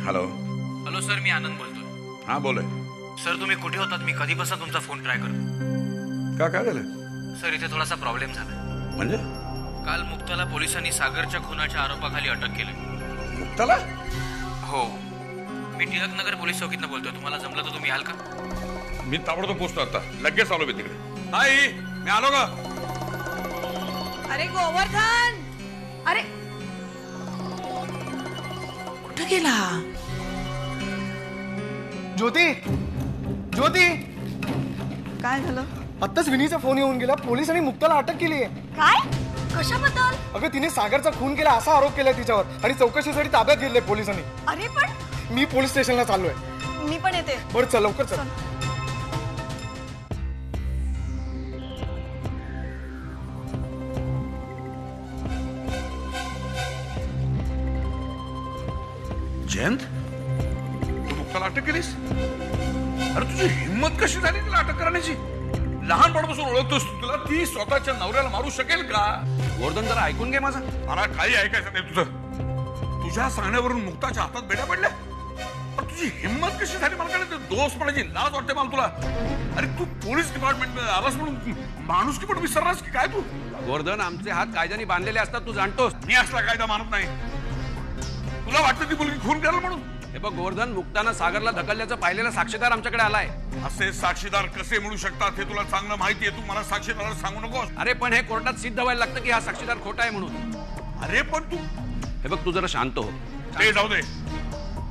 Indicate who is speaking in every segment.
Speaker 1: Hello
Speaker 2: hello sir, मी आनंद बोलतोय.
Speaker 1: हां बोल.
Speaker 2: सर तुम्ही कुठे होतात? मी कधीपासून तुमचा फोन ट्राय करतो.
Speaker 1: काय झालं?
Speaker 2: सर इथे थोडासा प्रॉब्लेम झाला.
Speaker 1: म्हणजे?
Speaker 2: काल मुक्ताला पोलिसांनी सागरच्या खुनाच्या आरोपाखाली अटक केली.
Speaker 1: मुक्ताला?
Speaker 2: हो, मी टिळकनगर पोलीस चौकीतनं बोलतोय. तुम्हाला जमलं तर तुम्ही याल का?
Speaker 1: मी ताबडतोब पोचतो आता. लगेच आलो मी तिकडे. आई मी आलो का?
Speaker 3: अरे गोवर्धन, अरे कुठं गेला?
Speaker 4: ज्योती, ज्योती,
Speaker 3: काय झालं?
Speaker 4: आत्ताच विनीचा फोन येऊन गेला. पोलिसांनी मुक्ताला अटक केली आहे.
Speaker 3: काय? कशाबद्दल?
Speaker 4: अगं तिने सागरचा खून केला असा आरोप केलाय तिच्यावर आणि चौकशीसाठी ताब्यात घेतलंय पोलिसांनी.
Speaker 3: अरे पण
Speaker 4: मी पोलीस स्टेशनला चाललोय.
Speaker 3: मी पण येते.
Speaker 4: बरं चल लवकर चल.
Speaker 1: जयंत, तू मुक्ताला अटक केलीस? अरे तुझी हिंमत कशी झाली तिला अटक करण्याची? लहानपणापासून ओळखतोस तू तुला. ती स्वतःच्या नवऱ्याला मारू शकेल का?
Speaker 2: गोवर्धन जरा ऐकून घे माझं.
Speaker 1: मला काही ऐकायचं नाही तुझं. तुझ्या सांगण्यावरून मुक्ताच्या हातात बेड्या पडल्या. पण तुझी हिंमत कशी झाली मला कळलं. दोस्तपणाची लाज वाटते मला तुला. अरे तू पोलीस डिपार्टमेंट आलास म्हणून माणूस की पण विसरलास की काय तू?
Speaker 2: गोवर्धन, आमचे हात कायद्याने बांधलेले असतात, तू जाणतोस.
Speaker 1: मी असला कायदा मानत नाही. तुला वाटतं ती मुलगी खून करेल म्हणून?
Speaker 2: हे बघ गोवर्धन, मुक्तानं सागरला ढकलल्याचं पाहिलेला साक्षीदार आमच्याकडे आलाय.
Speaker 1: असे साक्षीदार कसे मिळू शकतात हे तुला चांगलं माहिती आहे. तू मला साक्षीदाराला सांगू नकोस.
Speaker 2: अरे पण हे कोर्टात सिद्ध व्हायला लागतं की हा साक्षीदार खोटा आहे म्हणून.
Speaker 1: अरे पण तू
Speaker 2: हे बघ, तू जरा शांत हो.
Speaker 1: ते जाऊ दे.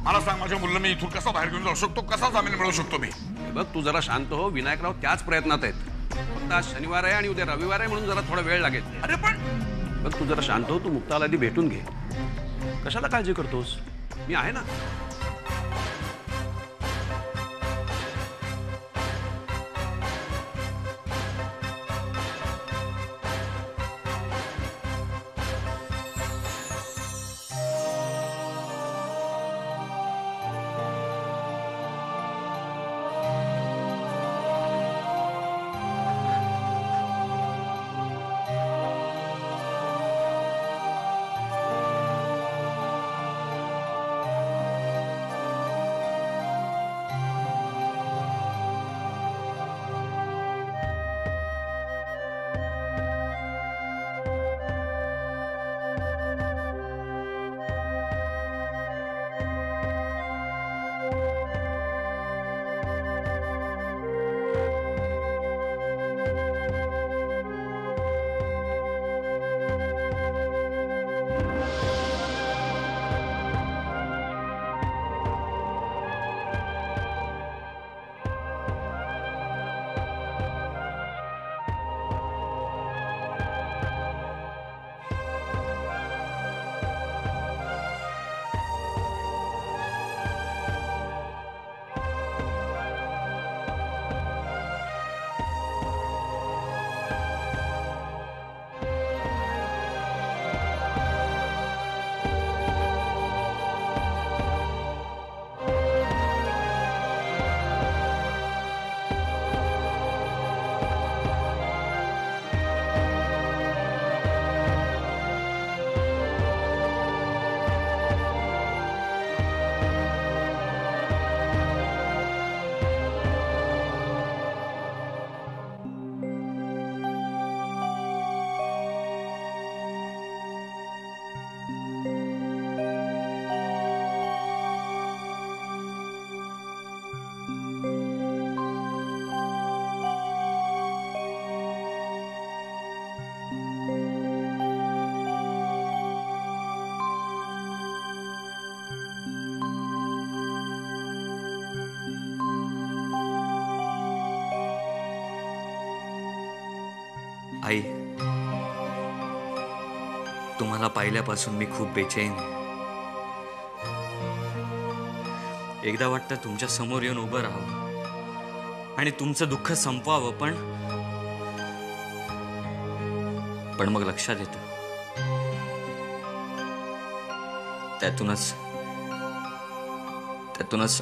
Speaker 1: मला सांग, माझ्या मुलं मी इथून कसा बाहेर घेऊन जाऊ शकतो? कसा जामीन मिळवू शकतो मी?
Speaker 2: हे बघ, तू जरा शांत हो. विनायकराव त्याच प्रयत्नात आहेत. फक्त आज शनिवार आहे आणि उद्या रविवार आहे म्हणून जरा थोडा वेळ लागेल.
Speaker 1: अरे पण
Speaker 2: बघ, तू जरा शांत हो. तू मुक्ताला आधी भेटून घे. कशाला काळजी करतोस? मी आहे ना.
Speaker 5: आई, तुम्हाला पाहिल्यापासून मी खूप बेचैन आहे. एकदा वाटतं तुमच्या समोर येऊन उभं राहावं आणि तुमचं दुःख संपवावं, पण मग लक्षात येतं त्यातूनच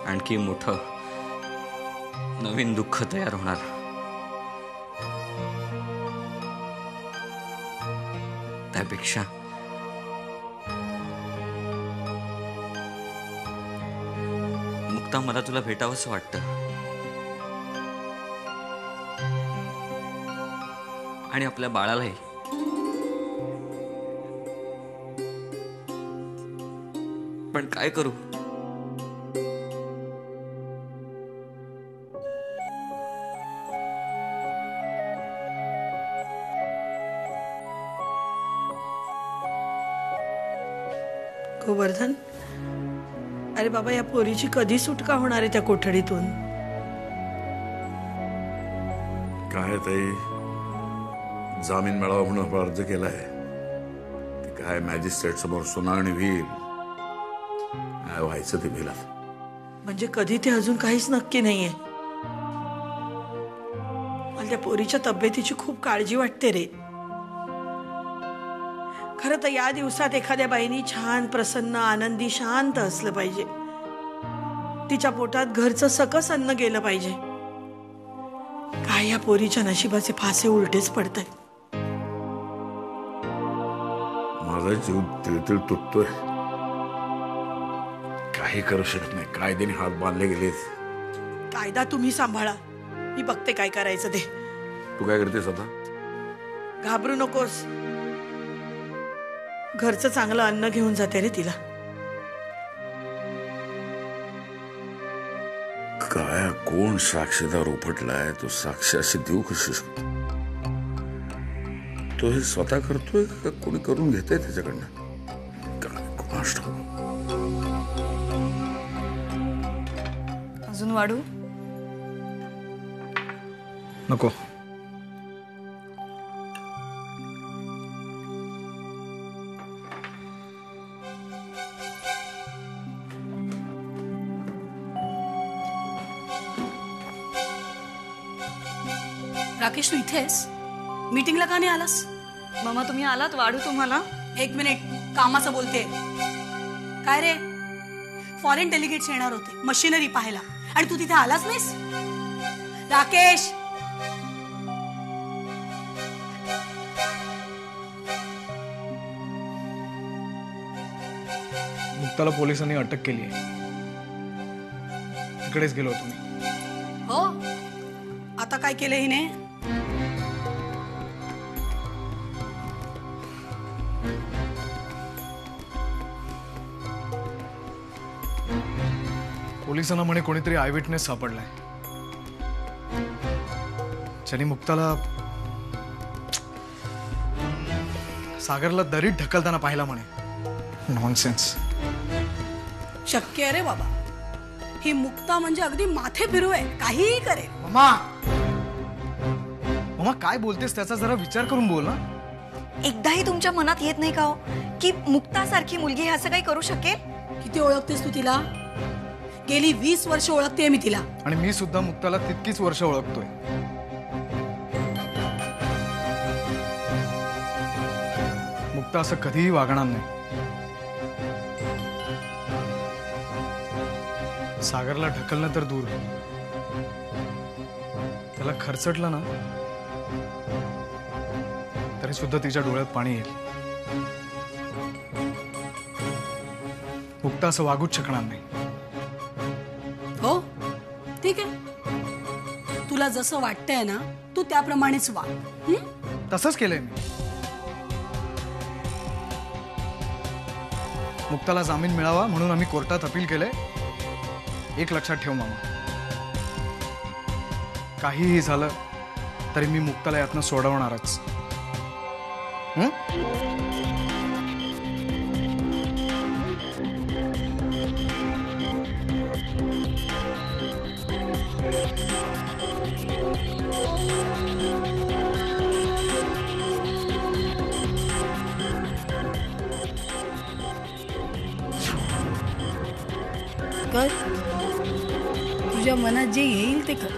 Speaker 5: आणखी मोठं नवीन दुःख तयार होणार. मुक्ता मला तुला भेटावंसं वाटतं. आणि आपल्या बाळालाही. पण काय करू?
Speaker 6: गोवर्धन, अरे बाबा, या पोरीची कधी सुटका होणार आहे त्या कोठडीतून?
Speaker 7: काय ताई, जामीन मिळावा म्हणून अर्ज केलाय. ते काय मॅजिस्ट्रेट समोर सुनावणी होईल, काय व्हायचं ते भिला.
Speaker 6: म्हणजे कधी ते अजून काहीच नक्की नाहीये. मला त्या पोरीच्या तब्येतीची खूप काळजी वाटते रे. खरं तर या दिवसात एखाद्या बाईनी छान प्रसन्न आनंदी शांत असलं पाहिजे. तिच्या पोटात घरचं सकस अन्न गेलं पाहिजे. काय या पोरीच्या नशिबाचे फासे उलटेच पडताय.
Speaker 7: माझा जीव तिळतिळ तुटतोय. काही करू शकत नाही. कायद्याने हात बांधले गेलेत.
Speaker 6: कायदा तुम्ही सांभाळा, मी बघते काय करायचं ते.
Speaker 7: तू काय करतेस आता?
Speaker 6: घाबरू नकोस. घरचं चांगलं अन्न घेऊन जाते रे तिला.
Speaker 7: काय कोण साक्षीदार उपटलाय? तो साक्षी अशी देऊ कशी शकतो? तो हे स्वतः करतोय का कोणी करून घेतय त्याच्याकडनं? काय कोणास ठाऊक.
Speaker 3: अजून वाढू?
Speaker 4: नको.
Speaker 8: राकेश, तू इथेस? मीटिंगला का नाही आलास?
Speaker 3: मामा तुम्ही आलात? वाढू तुम्हाला?
Speaker 8: एक मिनिट, कामाचं बोलते. काय रे, फॉरेन डेलिगेट्स येणार होते मशिनरी पाहायला आणि तू तिथे आलाच नाहीस? राकेश,
Speaker 4: मुक्ताला पोलिसांनी अटक केली आहे. तिकडेच गेलो होतो मी.
Speaker 8: हो, आता काय केलं हिने?
Speaker 4: पोलिसांना म्हणे कोणीतरी आय विटनेस सापडलाय, ज्याने मुक्ताला सागरला दरीत ढकलताना पाहिला म्हणे. नॉनसेन्स.
Speaker 8: शक्य आहे रे बाबा. ही मुक्ता म्हणजे अगदी माथे फिरू आहे, काहीही करेल.
Speaker 4: मम्मा, मम्मा काय बोलतेस त्याचा जरा विचार करून बोल ना.
Speaker 3: एकदाही तुमच्या मनात येत नाही का हो की मुक्तासारखी मुलगी हे असं काही करू शकेल?
Speaker 8: किती ओळखतेस तू तिला? गेली 20 वर्ष ओळखते मी तिला.
Speaker 4: आणि मी सुद्धा मुक्ताला तितकीच वर्ष ओळखतोय. मुक्ता असं कधीही वागणार नाही. सागरला ढकलणं तर दूर, त्याला खरचटलं ना तरी सुद्धा तिच्या डोळ्यात पाणी येईल. मुक्ता असं वागूच शकणार नाही.
Speaker 8: हो, ठीक आहे. तुला जसं वाटतंय ना तू त्याप्रमाणेच वाग.
Speaker 4: तसंच केलंय मी. मुक्ताला जामीन मिळावा म्हणून आम्ही कोर्टात अपील केलंय. एक लक्षात ठेव मामा, काहीही झालं तरी मी मुक्ताला यातनं सोडवणारच.
Speaker 8: कर, तुझ्या मनात जे येईल ते कर.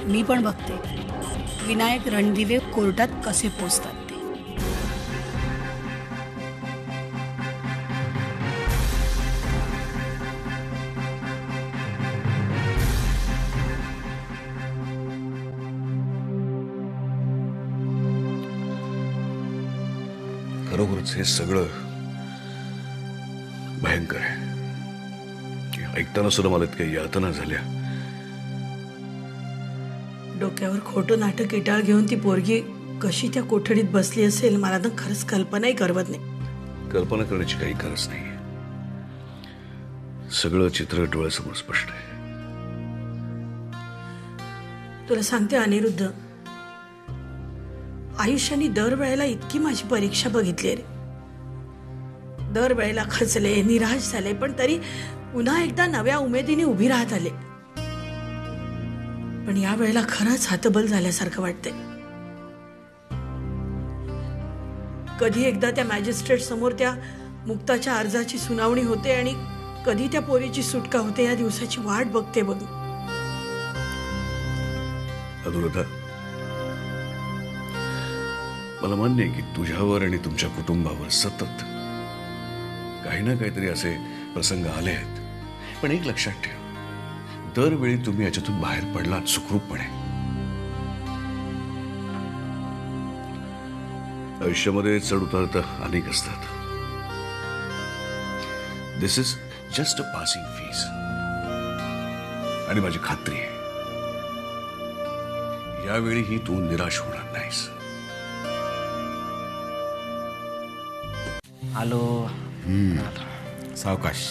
Speaker 8: मी पण बघते विनायक रणदिवे कोर्टात कसे पोचतात ते.
Speaker 7: खरोखरच हे सगळं भयंकर आहे. की ऐकताना सुद्धा मला इतक्या यातना झाल्या.
Speaker 6: डोक्यावर खोटं नाटक इटाळ घेऊन ती पोरगी कशी त्या कोठडीत बसली असेल मला तर खरंच कल्पनाही करवत नाही.
Speaker 7: कल्पना करण्याची काही गरज नाही. सगळं चित्र डोळ्यासमोर स्पष्ट आहे.
Speaker 6: तुला सांगते अनिरुद्ध, आयुष्याने दरवेळेला इतकी माझी परीक्षा बघितली रे. दरवेळेला खचले, निराश झाले, पण तरी पुन्हा एकदा नव्या उमेदीने उभी राहत आले. पण या वेळेला खरंच हातबल झाल्यासारखं वाटतंय. कधी एकदा त्या मॅजिस्ट्रेट समोर त्या मुक्ताच्या अर्जाची सुनावणी होते आणि कधी त्या पोरीची सुटका होते. या दिवसाची वाट बघते बघ.
Speaker 7: अनुराधा, मला मान्य आहे की तुझ्यावर आणि तुमच्या कुटुंबावर सतत काही ना काहीतरी असे प्रसंग आले आहेत. पण एक लक्षात ठेव, दरवेळी तुम्ही याच्यातून बाहेर पडलात सुखरूपपणे. आयुष्यामध्ये चढ उतार तर अनेक असतात. This is just a passing phase. आणि माझी खात्री आहे यावेळीही तू निराश होणार नाहीस.
Speaker 9: आलो. सावकाश.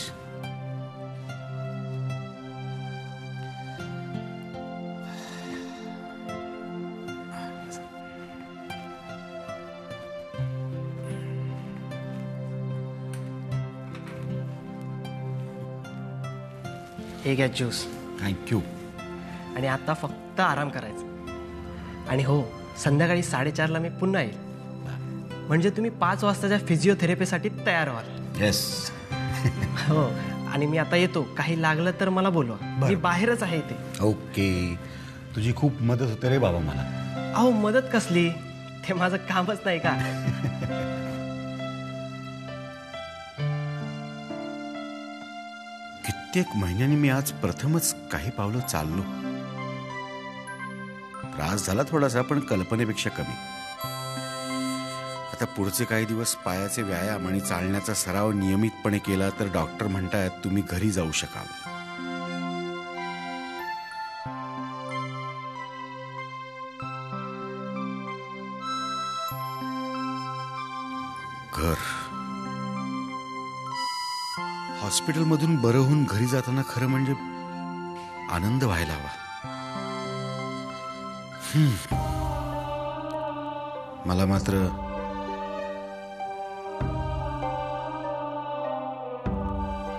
Speaker 9: हे घ्या ज्यूस.
Speaker 10: थँक्यू.
Speaker 9: आणि आता फक्त आराम करायचा. आणि हो, संध्याकाळी 4:30ला मी पुन्हा येईल. म्हणजे तुम्ही 5 वाजताच्या फिजिओथेरपीसाठी तयार व्हाल.
Speaker 10: येस.
Speaker 9: हो. आणि मी आता येतो. काही लागलं तर मला बोलवा. मी बाहेरच आहे इथे.
Speaker 10: ओके. तुझी खूप मदत होते रे बाबा मला.
Speaker 9: अहो, मदत कसली? ते माझं कामच नाही का?
Speaker 10: कित्येक महिन्यांनी मी आज प्रथमच काही पावलं चाललो. त्रास झाला थोडासा, पण कल्पनेपेक्षा कमी. आता पुढचे काही दिवस पायाचे व्यायाम आणि चालण्याचा सराव नियमितपणे केला तर डॉक्टर म्हणतायत तुम्ही घरी जाऊ शकाल. घर. हॉस्पिटलमधून बरं होऊन घरी जाताना खरं म्हणजे आनंद व्हायला हवा. मला मात्र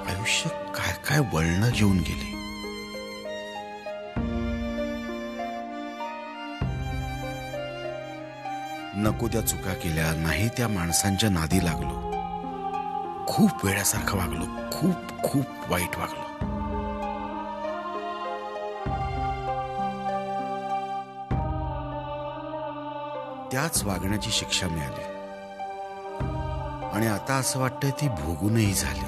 Speaker 10: आयुष्य काय काय वळणं घेऊन गेली. नको त्या चुका केल्या, नाही त्या माणसांच्या नादी लागलो. खूप वेड्यासारखं वागलो. खूप खूप वाईट वागलो. त्याच वागण्याची शिक्षा मिळाली. आणि आता असं वाटतंय ती भोगूनही झाली.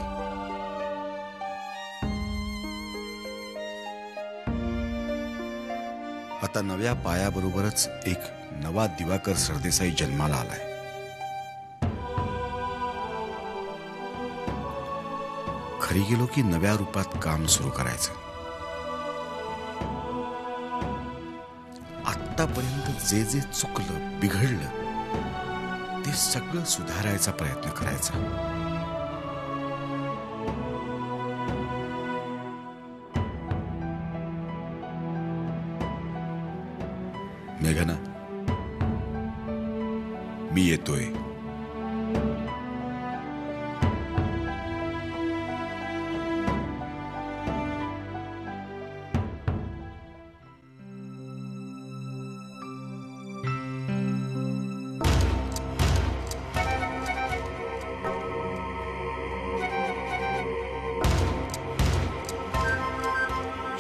Speaker 10: आता नव्या पायाबरोबरच एक नवा दिवाकर सरदेसाई जन्माला आलाय. घरी गेलो की नव्या रूपात काम सुरू करायचं. आतापर्यंत जे जे चुकलं, बिघडलं, ते सगळं सुधारायचा प्रयत्न करायचा. मेघना, मी येतोय.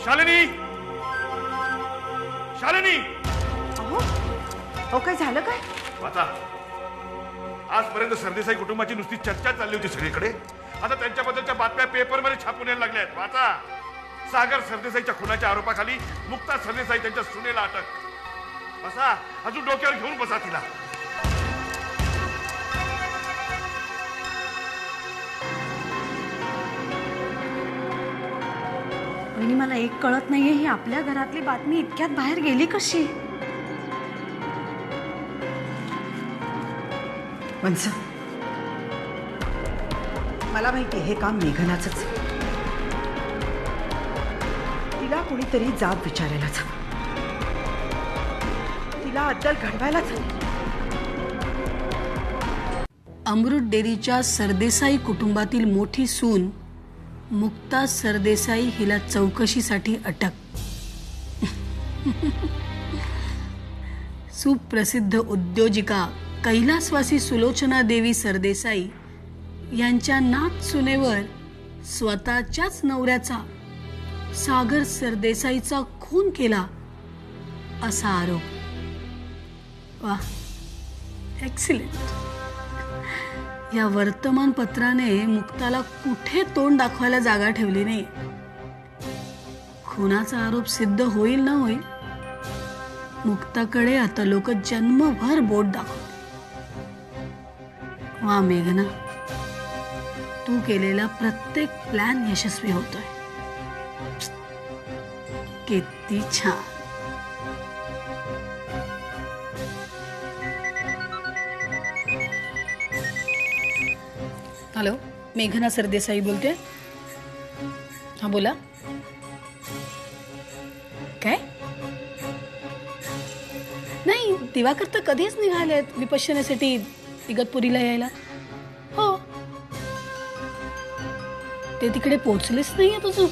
Speaker 1: शालिनी, शालिनी.
Speaker 11: अहो, काय झालं काय?
Speaker 1: वाचा. आजपर्यंत सरदेसाई कुटुंबाची नुसती चर्चा चालली होती सगळीकडे. आता त्यांच्याबद्दलच्या बातम्या पेपरमध्ये छापून यायला लागल्या आहेत. वाचा. सागर सरदेसाईच्या खुनाच्या आरोपाखाली मुक्ता सरदेसाई त्यांच्या सुनेला अटक. बसा, अजून डोक्यावर घेऊन बसा तिला.
Speaker 8: वहिनी मला एक कळत नाहीये, ही आपल्या घरातली बातमी इतक्यात बाहेर गेली कशी?
Speaker 11: वंस, मला माहिती हे काम मेघनाचंच आहे. तिला कोणीतरी जाब विचारायलाच हवं. तिला अद्दल घडवायलाच हवी.
Speaker 8: अमृत डेअरीच्या सरदेसाई कुटुंबातील मोठी सून मुक्ता सरदेसाई हिला चौकशीसाठी अटक. सुप्रसिद्ध उद्योजिका कैलासवासी सुलोचना देवी सरदेसाई यांच्या नात सुनेवर स्वतःच्याच नवऱ्याचा सागर सरदेसाईचा खून केला असा आरोप. वा, एक्सिलेंट. या वर्तमानपत्राने मुक्ताला कुठे तोंड दाखवायला जागा ठेवली नाही. खुनाचा आरोप सिद्ध होईल ना होईल, मुक्ताकडे आता लोक जन्मभर बोट दाखवते. वा मेघना, तू केलेला प्रत्येक प्लॅन यशस्वी होतोय. किती छान. हॅलो, मेघना सरदेसाई बोलते. हा बोला. काय? नाही, दिवाकर तर कधीच निघालेत विपश्यनेसाठी इगतपुरीला यायला. हो, ते तिकडे पोहोचलेच नाही आहेत अजून.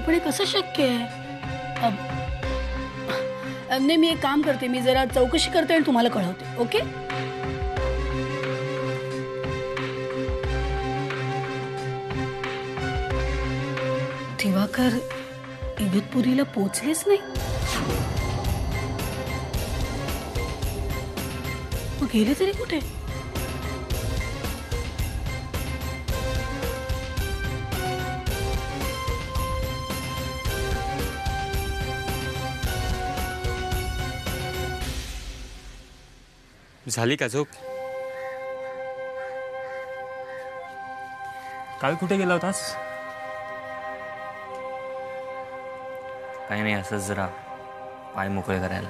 Speaker 8: पण हे कसं शक्य आहे? नाही, मी एक काम करते, मी जरा चौकशी करते आणि तुम्हाला कळवते. ओके. दिवाकर इगतपुरीला पोहोचलेच नाही. मग गेले तरी कुठे?
Speaker 5: झाली का झोप?
Speaker 12: काल कुठे गेला होतास?
Speaker 5: काही नाही, असंच जरा पाय मोकळे करायला.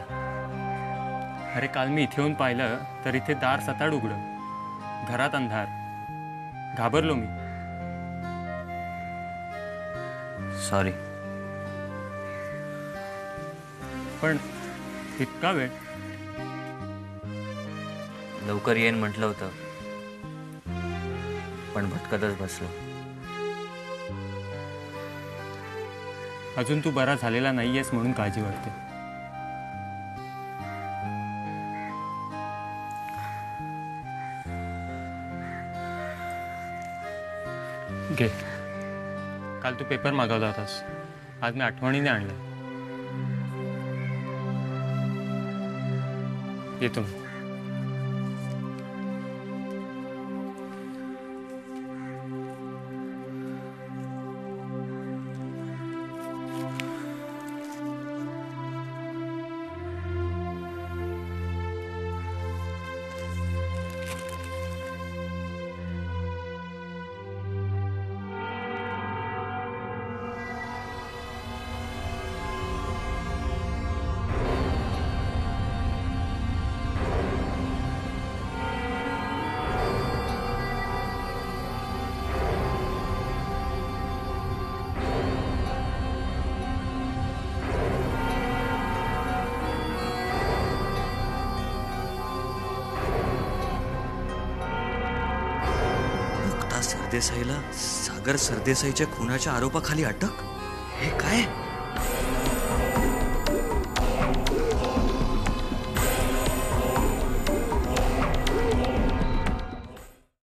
Speaker 12: अरे काल मी इथे येऊन पाहिलं तर इथे दार सताड उघडं, घरात अंधार. घाबरलो मी.
Speaker 5: सॉरी.
Speaker 12: पण इतका वेळ?
Speaker 5: लवकर येईन म्हटलं होतं, पण भटकतच बसलो.
Speaker 12: अजून तू बरा झालेला नाहीयेस म्हणून काळजी वाटते. घे, काल तू पेपर मागवला होतास, आज मी आठवणीने आणला. येतो.
Speaker 5: सरदेसाईला सागर सरदेसाईच्या खुनाच्या आरोपाखाली अटक? हे काय?